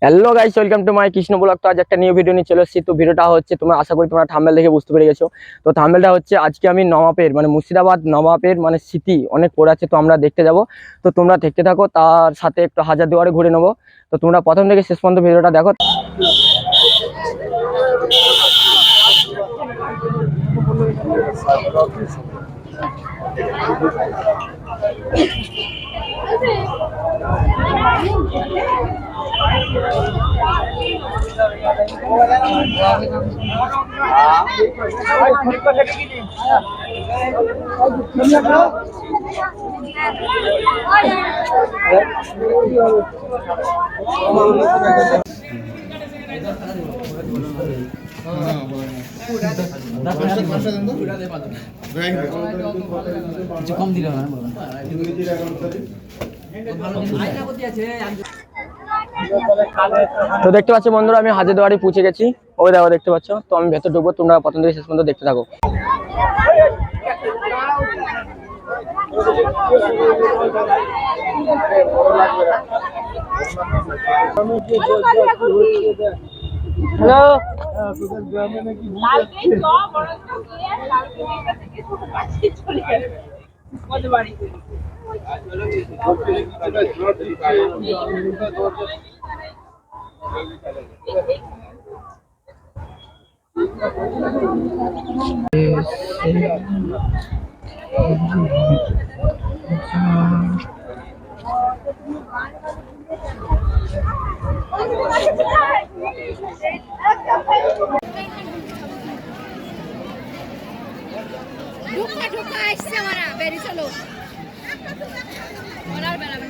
Hello guys, welcome to my Krishna blog. তো আজ একটা নিউ ভিডিও নিয়ে চলে এসেছি। তো ভিডিওটা হচ্ছে, তোমরা আশা করি তোমরা থাম্বনেল দেখে বুঝতে পেরে গেছো। তো থাম্বনেলটা হচ্ছে, আজকে আমি নবাবের মানে মুর্শিদাবাদ নবাবের মানে স্মৃতি অনেক পড়ে আছে, তো আমরা দেখতে যাব। তো তোমরা দেখতে থাকো, তার সাথে একটু হাজারদুয়ারে ঘুরে নেবো। তো তোমরা প্রথম থেকে শেষ পর্যন্ত ভিডিওটা দেখো। কম দিল না। তো দেখতে পাচ্ছ বন্ধুরা, আমি হাজারদুয়ারি পৌঁছে গেছি। ওই দেখো, দেখতে পাচ্ছ। তো আমি ভেতর ঢুকবো, তোমরা প্রথম থেকে শেষ পর্যন্ত দেখতে থাকো। হ্যালো, ঢুকা ঢুকা আসছে আমরা বেরিয়ে চলো ওরার বেড়াবে।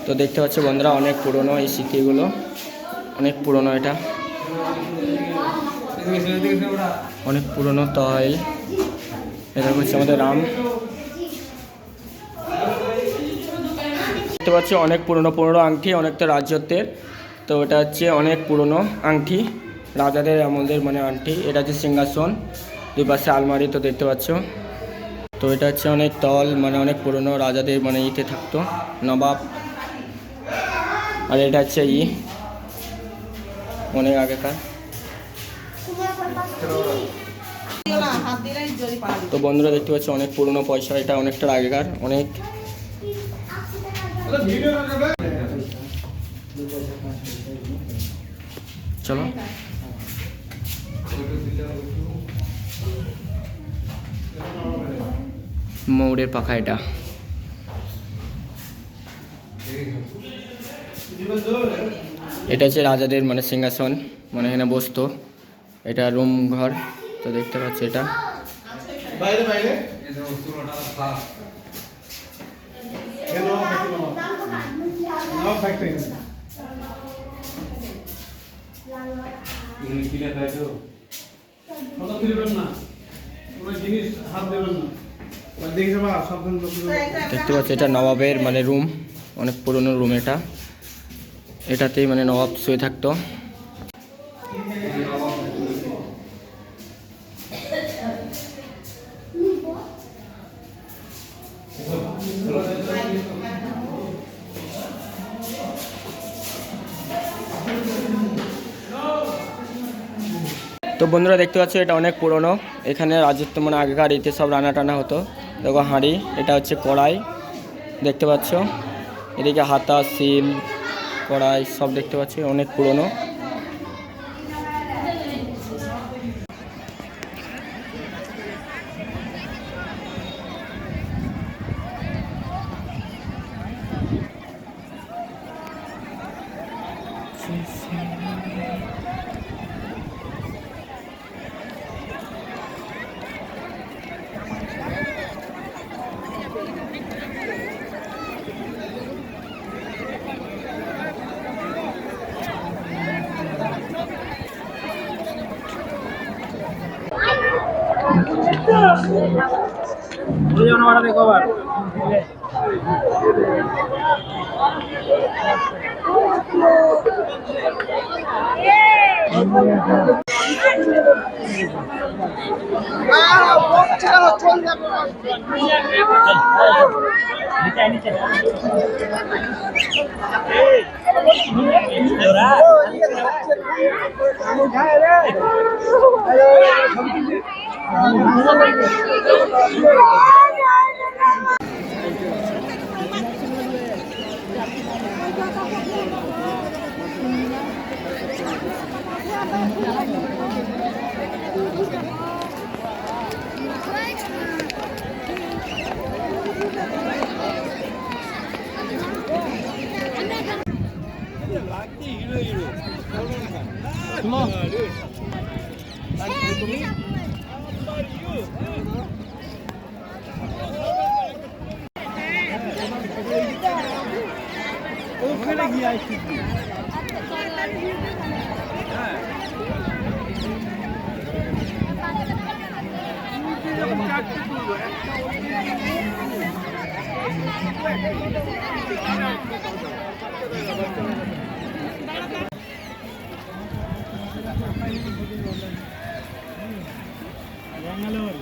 তো দেখতে পাচ্ছ বন্ধুরা, অনেক পুরনো এই স্মৃতিগুলো, অনেক পুরনো। এটা অনেক পুরনো তহল। এটা হচ্ছে আমাদের রাম। দেখতে পাচ্ছি অনেক পুরনো পুরনো আংটি, অনেকটা রাজ্যত্বের। তো এটা হচ্ছে অনেক পুরনো আংটি, রাজাদের আমলের মানে আংটি। এটা হচ্ছে সিংহাসন, দুই পাশে আলমারি। তো দেখতে পাচ্ছ। তো এটা হচ্ছে অনেক তল, মানে অনেক পুরনো, রাজাদের মানে ইতে থাকতো, নবাব। আর এটা হচ্ছে অনেক আগেকার। তো বন্ধুরা দেখতে পাচ্ছি অনেক পুরনো পয়সা, এটা অনেকটা আগেকার, অনেক। চলো, ময়ূরের পাখা। এটা এটা হচ্ছে রাজাদের মানে সিংহাসন, মানে এখানে বসতো। এটা রুম ঘর। তো দেখতে পাচ্ছি এটা দেখতে পাচ্ছি, এটা নবাবের মানে রুম, অনেক পুরনো রুম এটা। এটাতেই মানে নবাব শুয়ে থাকতো। তো বন্ধুরা দেখতে পাচ্ছ, এটা অনেক পুরনো। এখানে রাজত্ব মানে আগেকার ইতে সব রান্না টানা হতো। দেখো হাঁড়ি, এটা হচ্ছে কড়াই, দেখতে পাচ্ছ। এদিকে হাতা, শিল, কড়াই সব দেখতে পাচ্ছি, অনেক পুরনো। ব্যাঙ্গালোর